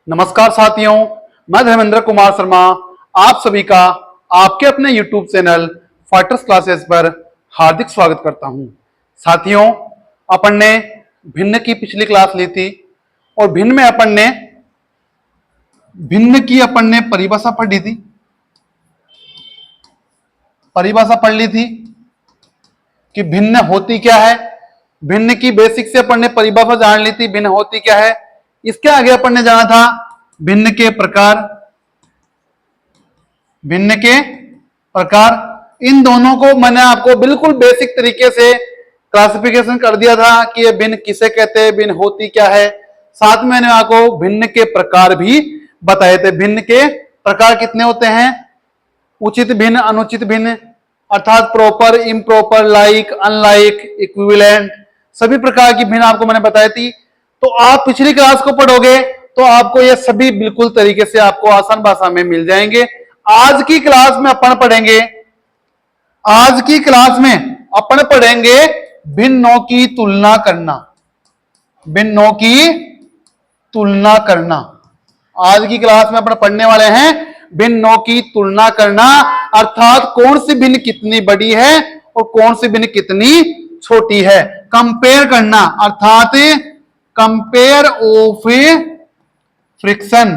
नमस्कार साथियों, मैं धर्मेंद्र कुमार शर्मा आप सभी का आपके अपने YouTube चैनल फाइटर्स क्लासेस पर हार्दिक स्वागत करता हूं। साथियों, अपन ने भिन्न की पिछली क्लास ली थी और भिन्न में अपन ने परिभाषा पढ़ ली थी। परिभाषा पढ़ ली थी कि भिन्न होती क्या है। भिन्न की बेसिक से अपन ने परिभाषा जान ली थी, भिन्न होती क्या है। इसके आगे अपन ने जाना था भिन्न के प्रकार। भिन्न के प्रकार, इन दोनों को मैंने आपको बिल्कुल बेसिक तरीके से क्लासिफिकेशन कर दिया था कि ये भिन्न किसे कहते हैं, भिन्न होती क्या है। साथ में मैंने आपको भिन्न के प्रकार भी बताए थे। भिन्न के प्रकार कितने होते हैं? उचित भिन्न, अनुचित भिन्न, अर्थात proper, improper, like, unlike, equivalent, सभी प्रकार की भिन्न आपको मैंने बताई थी। तो आप पिछली क्लास को पढ़ोगे तो आपको ये सभी बिल्कुल तरीके से आपको आसान भाषा में मिल जाएंगे। आज की क्लास में अपन पढ़ेंगे भिन्नों की तुलना करना। भिन्नों की तुलना करना आज की क्लास में अपन पढ़ने वाले हैं भिन्नों की तुलना करना, अर्थात कौन सी भिन्न कितनी बड़ी है और कौन सी भिन्न कितनी छोटी है। कंपेयर करना, अर्थात कंपेयर ऑफ फ्रिक्शन।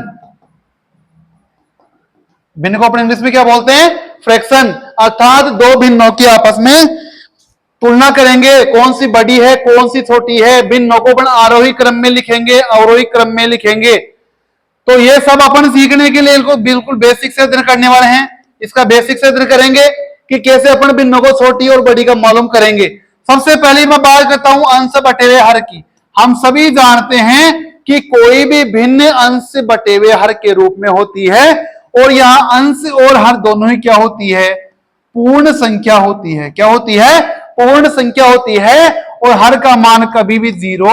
भिन्न को अपन इंग्लिश में क्या बोलते हैं? फ्रैक्शन। अर्थात दो भिन्नों की आपस में तुलना करेंगे, कौन सी बड़ी है कौन सी छोटी है। भिन्नों को अपन आरोही क्रम में लिखेंगे, अवरोही क्रम में लिखेंगे। तो ये सब अपन सीखने के लिए इनको बिल्कुल बेसिक से अध्ययन करने वाले हैं। इसका बेसिक से अध्ययन करेंगे कि कैसे अपन भिन्नों को छोटी और बड़ी का मालूम करेंगे। सबसे पहले मैं बात करता हूं अंश बटे हुए हर की। हम सभी जानते हैं कि कोई भी भिन्न अंश बटे हुए हर के रूप में होती है और यहां अंश और हर दोनों ही क्या होती है? पूर्ण संख्या होती है। क्या होती है? पूर्ण संख्या होती है। और हर का मान कभी भी जीरो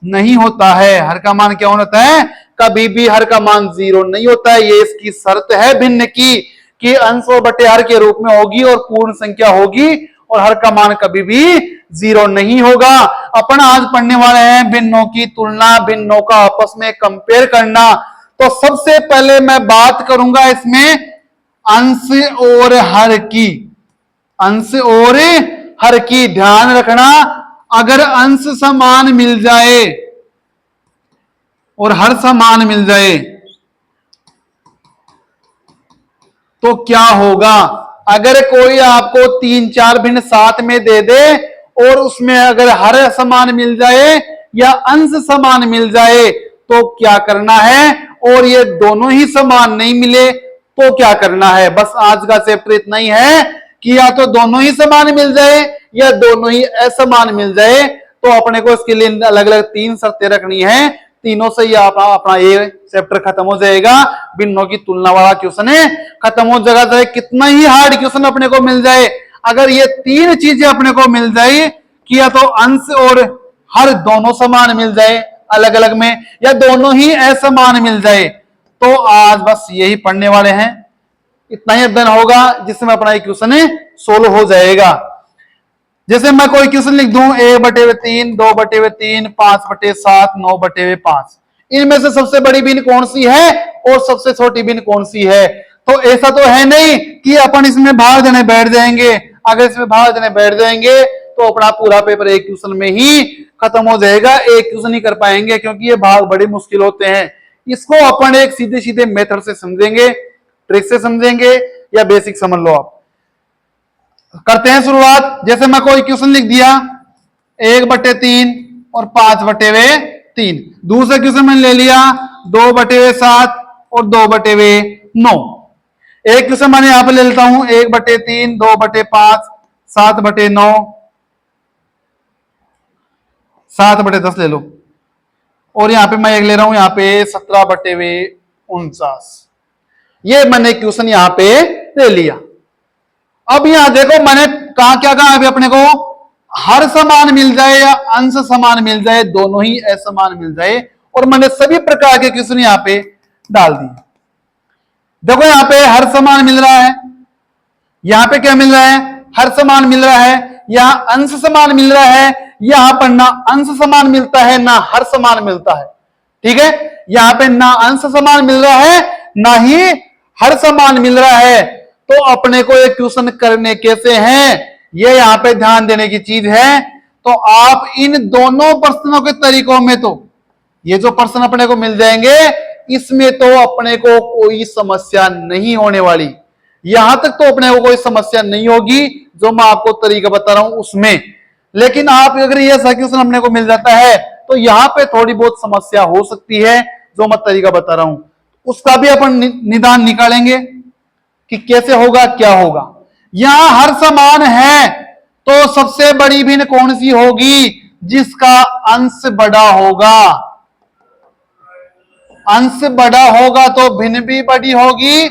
नहीं होता है। हर का मान क्या होता है? कभी भी हर का मान जीरो नहीं होता है। ये इसकी शर्त है भिन्न की कि अंश और बटे हर के रूप में होगी और पूर्ण संख्या होगी और हर का मान कभी भी जीरो नहीं होगा। अपन आज पढ़ने वाले हैं भिन्नों की तुलना, भिन्नों का आपस में कंपेयर करना। तो सबसे पहले मैं बात करूंगा इसमें अंश और हर की। अंश और हर की ध्यान रखना, अगर अंश समान मिल जाए और हर समान मिल जाए तो क्या होगा? अगर कोई आपको 3-4 भिन्न साथ में दे दे और उसमें अगर हर समान मिल जाए या अंश समान मिल जाए तो क्या करना है? और ये दोनों ही समान नहीं मिले तो क्या करना है? बस आज का चैप्टर इतना ही है कि या तो दोनों ही समान मिल जाए या दोनों ही असमान मिल जाए। तो अपने को इसके लिए अलग अलग 3 शर्तें रखनी है। तीनों से ही अपना ये चैप्टर खत्म हो जाएगा। भिन्नों की तुलना वाला क्वेश्चन है खत्म हो जाएगा, चाहे कितना ही हार्ड क्वेश्चन अपने को मिल जाए। अगर ये 3 चीजें अपने को मिल जाए कि या तो अंश और हर दोनों समान मिल जाए अलग अलग में, या दोनों ही असमान मिल जाए, तो आज बस यही पढ़ने वाले हैं। इतना ही अध्ययन होगा जिसमें अपना ये क्वेश्चन सोल्व हो जाएगा। जैसे मैं कोई क्वेश्चन लिख दूं 1/3, 2/3, 5/7, 9/5, इनमें से सबसे बड़ी भिन्न कौन सी है और सबसे छोटी भिन्न कौन सी है? तो ऐसा तो है नहीं कि अपन इसमें भाग देने बैठ जाएंगे। अगर इसमें भाग देने बैठ जाएंगे तो अपना पूरा पेपर एक क्वेश्चन में ही खत्म हो जाएगा। एक क्वेश्चन ही कर पाएंगे क्योंकि ये भाग बड़े मुश्किल होते हैं। इसको अपन एक सीधे सीधे मेथड से समझेंगे, ट्रिक से समझेंगे या बेसिक समझ लो आप। करते हैं शुरुआत। जैसे मैं कोई क्वेश्चन लिख दिया 1/3 और 5/3। दूसरा क्वेश्चन मैंने ले लिया 2/7 और 2/9। एक क्वेश्चन मैंने यहां पे ले लेता हूं 1/3, 2/5, 7/9, 7/10 ले लो। और यहां पे मैं एक ले रहा हूं यहां पे 17/49। ये मैंने क्वेश्चन यहां पे ले लिया। अब यहां देखो मैंने क्या कहा अभी अपने को? हर समान मिल जाए या अंश समान मिल जाए, दोनों ही असमान मिल जाए, और मैंने सभी प्रकार के क्वेश्चन यहां पे डाल दिए। देखो यहां पे हर समान मिल रहा है, यहां पे क्या मिल रहा है? हर समान मिल रहा है। यहां अंश समान मिल रहा है, यहां पर ना अंश समान मिलता है ना हर समान मिलता है। ठीक है, यहां पे ना अंश समान मिल रहा है ना ही हर समान मिल रहा है। तो अपने को ये क्वेश्चन करने कैसे हैं, ये यहां पे ध्यान देने की चीज है। तो आप इन दोनों प्रश्नों के तरीकों में, तो ये जो प्रश्न अपने को मिल जाएंगे इसमें तो अपने को कोई समस्या नहीं होने वाली, यहां तक तो अपने को कोई समस्या नहीं होगी जो मैं आपको तरीका बता रहा हूं उसमें। लेकिन आप अगर ये क्वेश्चन अपने को मिल जाता है तो यहां पे थोड़ी बहुत समस्या हो सकती है, जो मैं तरीका बता रहा हूं उसका भी अपन निदान निकालेंगे कि कैसे होगा क्या होगा। यहां हर समान है तो सबसे बड़ी भिन्न कौन सी होगी, जिसका अंश बड़ा होगा। अंश बड़ा होगा तो भिन्न भी बड़ी होगी,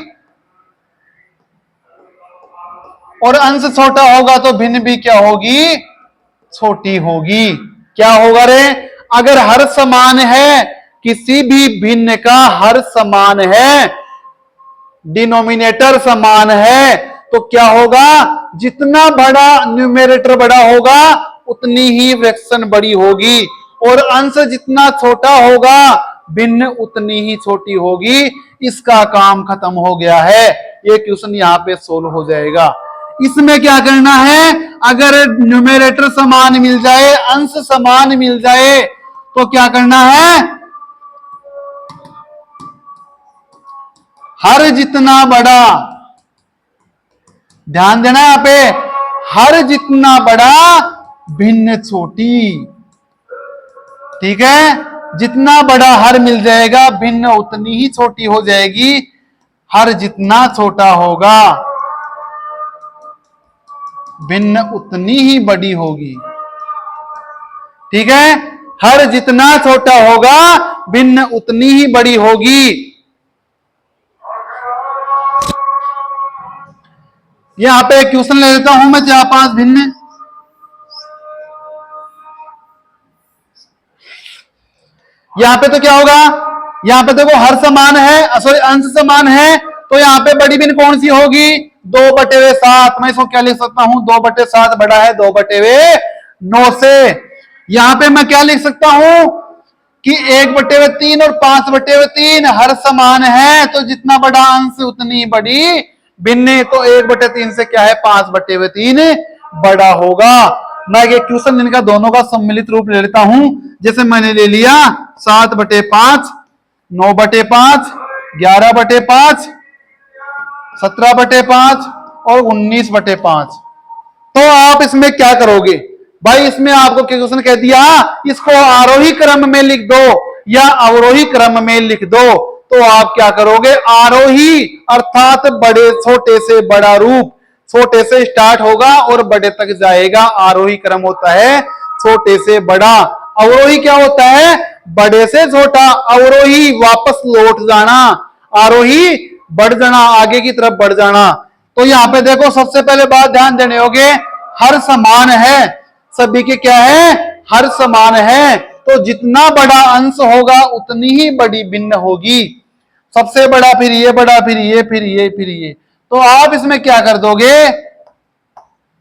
और अंश छोटा होगा तो भिन्न भी क्या होगी, छोटी होगी। क्या होगा रे, अगर हर समान है, किसी भी भिन्न का हर समान है, डिनोमिनेटर समान है, तो क्या होगा, जितना बड़ा न्यूमेरेटर बड़ा होगा उतनी ही फ्रैक्शन बड़ी होगी, और अंश जितना छोटा होगा भिन्न उतनी ही छोटी होगी। इसका काम खत्म हो गया है, ये क्वेश्चन यहां पे सोल्व हो जाएगा। इसमें क्या करना है, अगर न्यूमेरेटर समान मिल जाए, अंश समान मिल जाए, तो क्या करना है, हर जितना बड़ा, ध्यान देना यहां पे, हर जितना बड़ा भिन्न छोटी। ठीक है, जितना बड़ा हर मिल जाएगा भिन्न उतनी ही छोटी हो जाएगी, हर जितना छोटा होगा भिन्न उतनी ही बड़ी होगी। ठीक है, हर जितना छोटा होगा भिन्न उतनी ही बड़ी होगी। यहां पे क्वेश्चन ले लेता हूं मैं 4-5 भिन्न। यहां पे तो क्या होगा, यहां पे देखो हर समान है, सॉरी अंश समान है, तो यहां पे बड़ी भिन्न कौन सी होगी, 2/7। मैं इसको क्या लिख सकता हूं, 2/7 बड़ा है 2/9 से। यहां पे मैं क्या लिख सकता हूं कि 1/3 और 5/3 हर समान है, तो जितना बड़ा अंश उतनी बड़ी भिन्न, तो 1/3 से क्या है 5/3 बड़ा होगा। मैं ये क्वेश्चन इनका दोनों का सम्मिलित रूप ले लेता हूं, जैसे मैंने ले लिया 7/5, 9/5, 11/5, 17/5 और 19/5। तो आप इसमें क्या करोगे भाई, इसमें आपको क्वेश्चन कह दिया इसको आरोही क्रम में लिख दो या अवरोही क्रम में लिख दो, तो आप क्या करोगे, आरोही अर्थात बड़े छोटे से बड़ा रूप, छोटे से स्टार्ट होगा और बड़े तक जाएगा, आरोही क्रम होता है छोटे से बड़ा। अवरोही क्या होता है, बड़े से छोटा, अवरोही वापस लौट जाना, आरोही बढ़ जाना, आगे की तरफ बढ़ जाना। तो यहां पे देखो सबसे पहले बात ध्यान देने होगे, हर समान है, सभी के क्या है, हर समान है, तो जितना बड़ा अंश होगा उतनी ही बड़ी भिन्न होगी। सबसे बड़ा फिर ये बड़ा, फिर ये, फिर ये, फिर ये। तो आप इसमें क्या कर दोगे,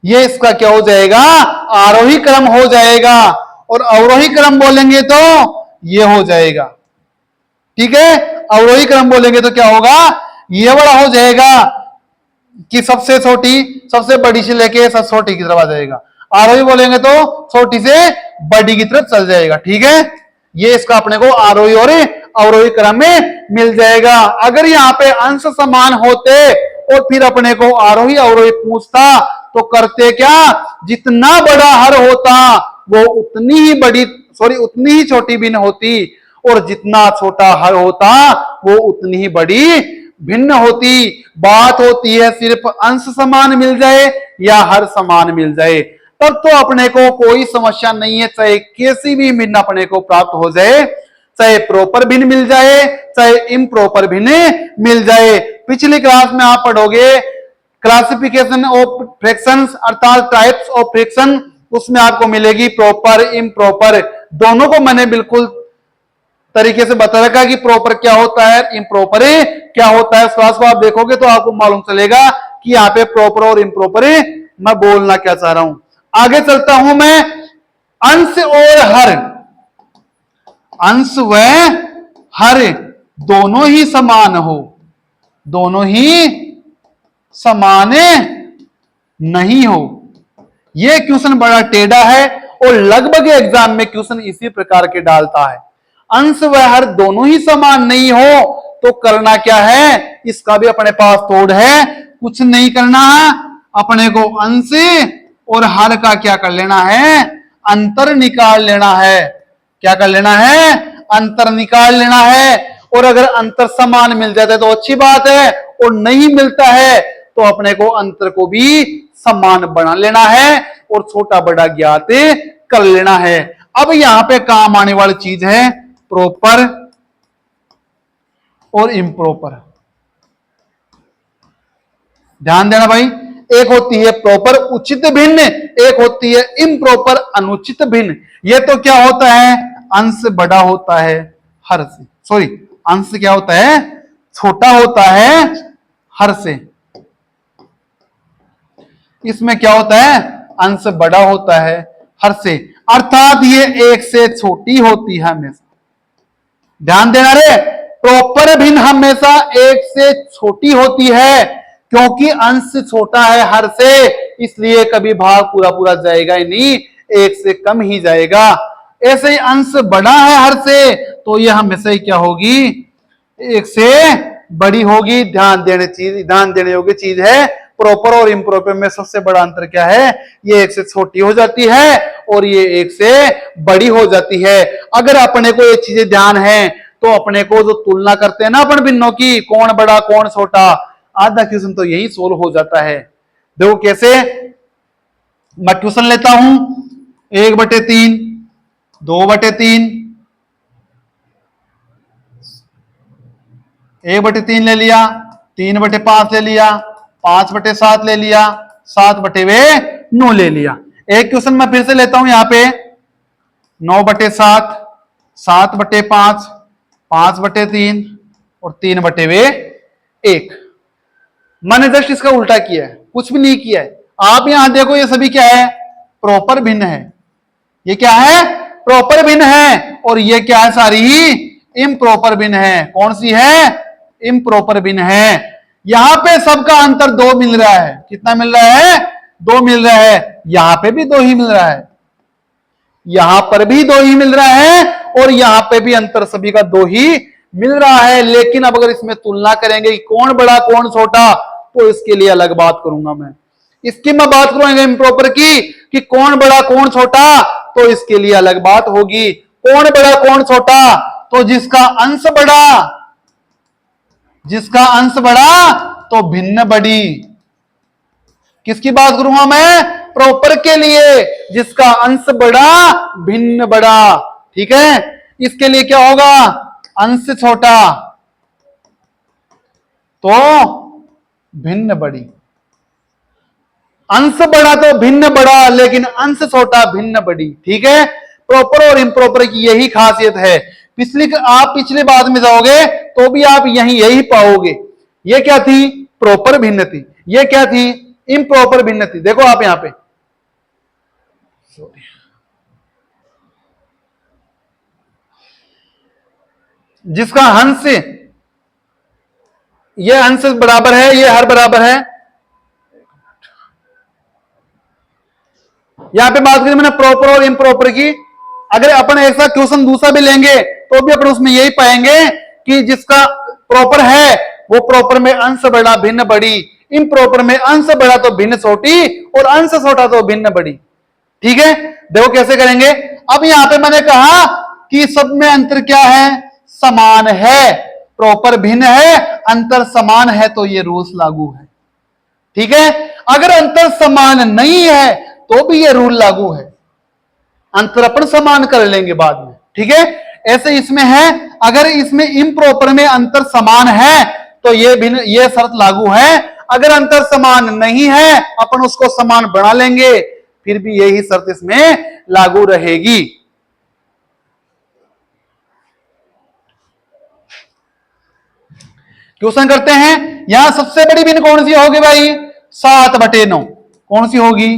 ये इसका क्या हो जाएगा, आरोही क्रम हो जाएगा, और अवरोही क्रम बोलेंगे तो ये हो जाएगा। ठीक है, अवरोही क्रम बोलेंगे तो क्या होगा, ये बड़ा हो जाएगा कि सबसे छोटी सबसे बड़ी से लेके सबसे छोटी की तरफ आ जाएगा, आरोही बोलेंगे तो छोटी से बड़ी की तरफ चल जाएगा। ठीक है, ये इसका अपने को आरोही और अवरोही क्रम में मिल जाएगा। अगर यहाँ पे अंश समान होते और फिर अपने को आरोही अवरोही पूछता तो करते क्या, जितना बड़ा हर होता वो उतनी ही बड़ी, सॉरी उतनी ही छोटी भिन्न होती, और जितना छोटा हर होता वो उतनी ही बड़ी भिन्न होती। बात होती है सिर्फ अंश समान मिल जाए या हर समान मिल जाए, तब तो अपने को कोई समस्या नहीं है, चाहे कैसी भी भिन्न अपने को प्राप्त हो जाए, चाहे प्रॉपर भिन्न मिल जाए चाहे इम्प्रॉपर भिन्न मिल जाए। पिछली क्लास में आप पढ़ोगे क्लासिफिकेशन ऑफ फ्रैक्शंस अर्थात टाइप्स ऑफ फ्रैक्शन, उसमें आपको मिलेगी प्रॉपर इम्प्रॉपर, दोनों को मैंने बिल्कुल तरीके से बता रखा कि प्रॉपर क्या होता है, इम्प्रॉपर क्या होता है। इस क्लास को आप देखोगे तो आपको मालूम चलेगा कि यहाँ पे प्रॉपर और इम्प्रॉपर मैं बोलना क्या चाह रहा हूं। आगे चलता हूं मैं, अंश और हर, अंश व हर दोनों ही समान हो, दोनों ही समान नहीं हो। यह क्वेश्चन बड़ा टेढ़ा है और लगभग एग्जाम में क्वेश्चन इसी प्रकार के डालता है। अंश व हर दोनों ही समान नहीं हो तो करना क्या है, इसका भी अपने पास तोड़ है। कुछ नहीं करना है, अपने को अंश और हर का क्या कर लेना है, अंतर निकाल लेना है। क्या कर लेना है, अंतर निकाल लेना है। और अगर अंतर समान मिल जाता है तो अच्छी बात है, और नहीं मिलता है तो अपने को अंतर को भी समान बना लेना है और छोटा बड़ा ज्ञात कर लेना है। अब यहां पे काम आने वाली चीज है प्रॉपर और इम्प्रॉपर। ध्यान देना भाई, एक होती है प्रॉपर उचित भिन्न, एक होती है इम्प्रॉपर अनुचित भिन्न। ये तो क्या होता है, अंश बड़ा होता है हर से, सॉरी अंश क्या होता है, छोटा होता है हर से। इसमें क्या होता है, अंश बड़ा होता है हर से, अर्थात ये एक से छोटी होती है हमेशा। ध्यान देना रे, प्रॉपर भिन्न हमेशा एक से छोटी होती है, क्योंकि अंश छोटा है हर से, इसलिए कभी भाग पूरा पूरा जाएगा ही नहीं, एक से कम ही जाएगा। ऐसे ही अंश बड़ा है हर से तो यह हमेशा ही क्या होगी, एक से बड़ी होगी। ध्यान देने योग्य चीज है। प्रॉपर और इम्प्रॉपर में सबसे बड़ा अंतर क्या है, ये एक से छोटी हो जाती है और ये एक से बड़ी हो जाती है। अगर अपने को ये चीजें ध्यान है तो अपने को जो तुलना करते हैं ना अपन भिन्नों की, कौन बड़ा कौन छोटा, आधा क्वेश्चन तो यही सोल्व हो जाता है। देखो कैसे, मैं क्वेश्चन लेता हूं 1/3, 2/3, 1/3 ले लिया, 3/5 ले लिया, 5/7 ले लिया, 7/9 ले लिया। एक क्वेश्चन मैं फिर से लेता हूं यहां पे 9/7, 7/5, 5/3 और 3/1। मैंने जस्ट इसका उल्टा किया है, कुछ भी नहीं किया है। आप यहां देखो ये सभी क्या है, प्रॉपर भिन्न है। ये क्या है, प्रॉपर भिन्न है, और ये क्या है, सारी ही इम्प्रॉपर भिन्न है। कौन सी है, इम्प्रॉपर भिन्न है। यहां पे सबका अंतर 2 मिल रहा है। कितना मिल रहा है, 2 मिल रहा है। यहां पे भी 2 ही मिल रहा है, यहां पर भी 2 ही मिल रहा है, और यहां पे भी अंतर सभी का 2 ही मिल रहा है। लेकिन अब अगर इसमें तुलना करेंगे कि कौन बड़ा कौन छोटा, तो इसके लिए अलग बात करूंगा मैं। इसकी मैं बात करूंगा इम्प्रॉपर की कि कौन बड़ा कौन छोटा, तो इसके लिए अलग बात होगी। कौन बड़ा कौन छोटा, तो जिसका अंश बड़ा, जिसका अंश बड़ा तो भिन्न बड़ी। किसकी बात करूंगा मैं, प्रॉपर के लिए, जिसका अंश बड़ा भिन्न बड़ा। ठीक है, इसके लिए क्या होगा, अंश छोटा तो भिन्न बड़ी, अंश बड़ा तो भिन्न बड़ा, लेकिन अंश छोटा भिन्न बड़ी। ठीक है, प्रॉपर और इम्प्रॉपर की यही खासियत है। आप पिछले बात में जाओगे तो भी आप यही पाओगे। ये क्या थी, प्रॉपर भिन्न थी, ये क्या थी, इम्प्रॉपर भिन्न थी। देखो आप यहां पे जिसका अंश, ये अंश बराबर है, ये हर बराबर है। यहां पे बात करें मैंने प्रॉपर और इम्प्रॉपर की। अगर अपन ऐसा क्वेश्चन दूसरा भी लेंगे तो भी अपन उसमें यही पाएंगे कि जिसका प्रॉपर है वो प्रॉपर में अंश बड़ा भिन्न बड़ी, इम्प्रॉपर में अंश बड़ा तो भिन्न छोटी, और अंश छोटा तो भिन्न बड़ी। ठीक है, देखो कैसे करेंगे। अब यहां पे मैंने कहा कि सब में अंतर क्या है, समान है। प्रॉपर भिन्न है, अंतर समान है, तो ये रूल्स लागू है। ठीक है, अगर अंतर समान नहीं है तो भी ये रूल लागू है। अंतर अपन समान कर लेंगे बाद में। ठीक है, ऐसे इसमें है, अगर इसमें इम्प्रॉपर में अंतर समान है तो ये शर्त लागू है। अगर अंतर समान नहीं है अपन उसको समान बना लेंगे, फिर भी यही शर्त इसमें लागू रहेगी। क्वेश्चन करते हैं, यहां सबसे बड़ी भिन्न कौन सी होगी भाई, 7/9। कौन सी होगी,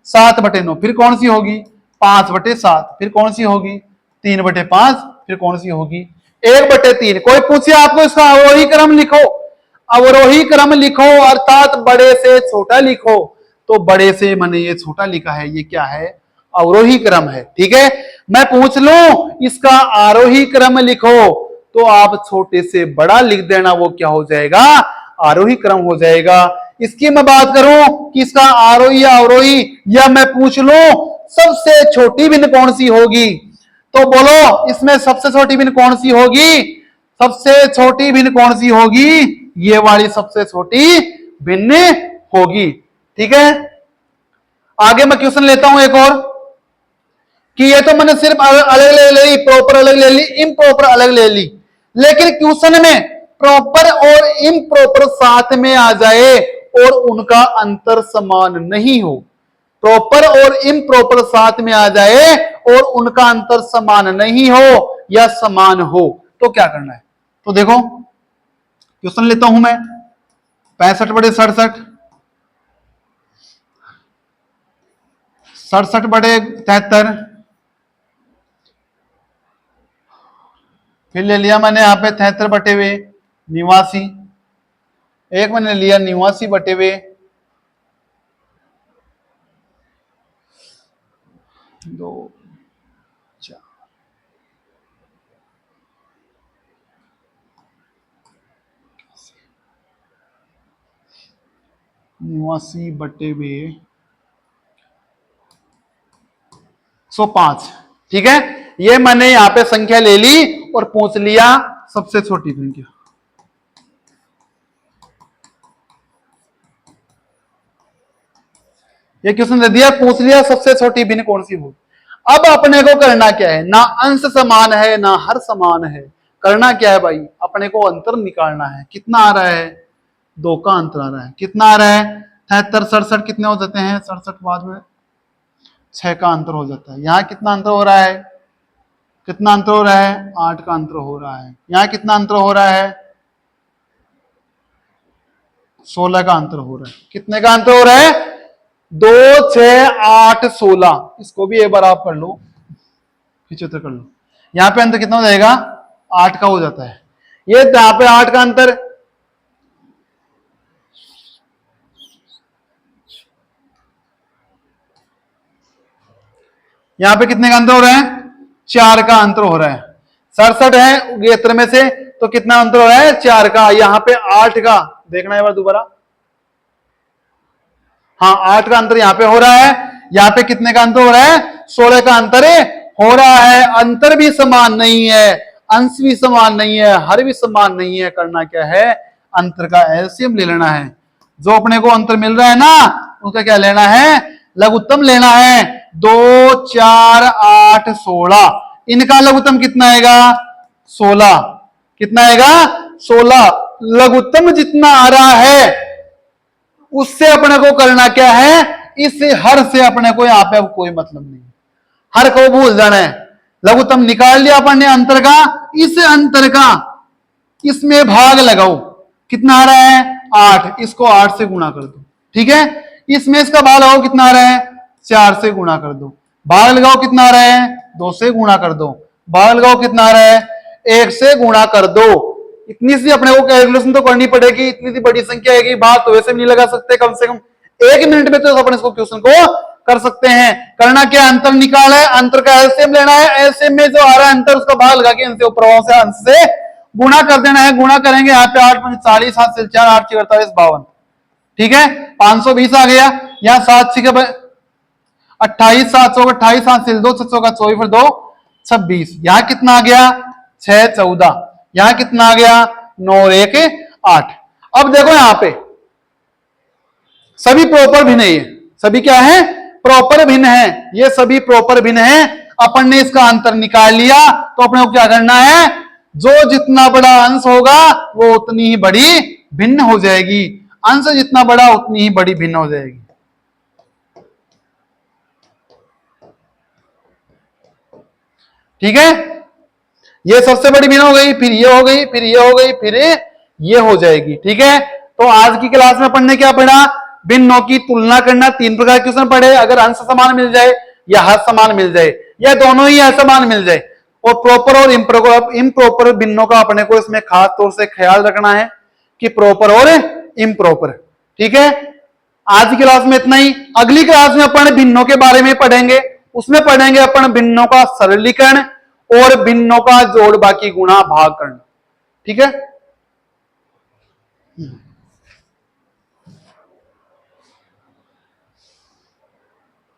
7/9। फिर कौन सी होगी, 5/7। फिर कौन सी होगी, 3/5। फिर कौन सी होगी, 1/3। कोई पूछे आपको इसका अवरोही क्रम लिखो, अवरोही क्रम लिखो अर्थात बड़े से छोटा लिखो, तो बड़े से मैंने ये छोटा लिखा है, ये क्या है, अवरोही क्रम है। ठीक है, मैं पूछ लूं इसका आरोही क्रम लिखो, तो आप छोटे से बड़ा लिख देना, वो क्या हो जाएगा, आरोही क्रम हो जाएगा। इसकी मैं बात करूं कि इसका आरोही या अवरोही, या मैं पूछ लूं सबसे छोटी भिन्न कौन सी होगी, तो बोलो इसमें सबसे छोटी भिन्न कौन सी होगी, सबसे छोटी भिन्न कौन सी होगी, ये वाली सबसे छोटी भिन्न होगी। ठीक है, आगे मैं क्वेश्चन लेता हूं एक और, कि ये तो मैंने सिर्फ अलग ले ली, प्रॉपर अलग ले ली, इम्प्रॉपर अलग ले ली, लेकिन क्वेश्चन में प्रॉपर और इम्प्रॉपर साथ में आ जाए और उनका अंतर समान नहीं हो, प्रॉपर और इम्प्रॉपर साथ में आ जाए और उनका अंतर समान नहीं हो या समान हो, तो क्या करना है। तो देखो क्वेश्चन लेता हूं मैं, 65/67, 67/73, फिर ले लिया मैंने यहाँ पे 73/89, एक मैंने लिया 89/2, 4, 89/105। ठीक है, ये मैंने यहां पे संख्या ले ली और पूछ लिया सबसे छोटी संख्या। ये क्वेश्चन दे दिया, पूछ लिया सबसे छोटी भिन्न कौन सी हो। अब अपने को करना क्या है, ना अंश समान है ना हर समान है, करना क्या है भाई, अपने को अंतर निकालना है। कितना आ रहा है, 2 का अंतर आ रहा है। कितना आ रहा है, 73, 67 कितने हो जाते हैं, 67 बाद में 6 का अंतर हो जाता है। यहाँ कितना अंतर हो रहा है, कितना अंतर हो रहा है, 8 का अंतर हो रहा है। यहाँ कितना अंतर हो रहा है, 16 का अंतर हो रहा है। कितने का अंतर हो रहा है, 2, 6, 8, 16। इसको भी एक बार आप कर लो, 75 कर लो। यहाँ पे अंतर कितना हो जाएगा, 8 का हो जाता है। ये यहाँ पे 8 का अंतर, यहाँ पे कितने का अंतर हो रहा है, 4 का अंतर हो रहा है। 67 है गेत्र में से, तो कितना अंतर हो रहा है, 4 का। यहाँ पे 8 का, देखना एक बार दोबारा, हाँ 8 का अंतर यहाँ पे हो रहा है। यहाँ पे कितने का अंतर हो रहा है, 16 का अंतर हो रहा है। अंतर भी समान नहीं है, अंश भी समान नहीं है, हर भी समान नहीं है। करना क्या है, अंतर का एलसीएम ले लेना है। जो अपने को अंतर मिल रहा है ना, उसका क्या लेना है, लघुत्तम लेना है। 2, 4, 8, 16, इनका लघुत्तम कितना आएगा, 16। कितना आएगा, 16। लघुत्तम जितना आ रहा है उससे अपने को करना क्या है, इस हर से अपने को यहां पे अब कोई मतलब नहीं, हर को भूल जाना है। लघुत्तम निकाल लिया अपन ने अंतर का, इस अंतर का इसमें भाग लगाओ, कितना आ रहा है, 8, इसको 8 से गुणा कर दो। ठीक है, इसमें इसका भाग लगाओ, कितना आ रहा है, 4 से गुणा कर दो। भाग लगाओ कितना आ रहा है, 2 से गुणा कर दो। भाग लगाओ कितना आ रहा है, 1 से गुणा कर दो। इतनी सी अपने को कैलकुलेशन तो करनी पड़ेगी, इतनी सी बड़ी संख्या है, भाग तो वैसे भी नहीं लगा सकते, कम से कम 1 मिनट में तो अपन इसको क्वेश्चन को कर सकते हैं। करना क्या, अंतर निकाला है, अंतर का एलसीएम लेना है। एलसीएम में जो आ रहा है अंतर, उसका भाग लगा के इनसे ऊपर से अंश से गुणा कर देना है। गुणा करेंगे, यहाँ पे 8 × 40, 7 से 4, 8 × 48, 52। ठीक है, 520 आ गया। यहाँ 7 6 28, 7 सौ 28, 7 से 2, 6 का 24, फिर 2 26। यहाँ कितना आ गया, 6 14। यहाँ कितना आ गया, 9 1 8। अब देखो यहाँ पे सभी प्रॉपर भिन्न है, ये सभी क्या है, प्रॉपर भिन्न है। ये सभी प्रॉपर भिन्न है। अपन ने इसका अंतर निकाल लिया, तो अपने को क्या करना है, जो जितना बड़ा अंश होगा वो उतनी ही बड़ी भिन्न हो जाएगी। अंश जितना बड़ा उतनी ही बड़ी भिन्न हो जाएगी। ठीक है, ये सबसे बड़ी भिन्न हो गई, फिर ये हो गई, फिर ये हो गई, फिर ये हो जाएगी। ठीक है, तो आज की क्लास में अपन ने क्या पढ़ा, भिन्नों की तुलना करना। 3 प्रकार के क्वेश्चन पढ़े, अगर अंश समान मिल जाए या हर समान मिल जाए या दोनों ही असमान मिल जाए, और प्रॉपर और इम्प्रॉपर भिन्नों का अपने को इसमें खास तौर से ख्याल रखना है कि प्रॉपर और इम्प्रॉपर। ठीक है, आज की क्लास में इतना ही। अगली क्लास में अपन भिन्नों के बारे में पढ़ेंगे, उसमें पढ़ेंगे अपन भिन्नों का सरलीकरण और भिन्नों का जोड़ बाकी गुणा भाग करना। ठीक है।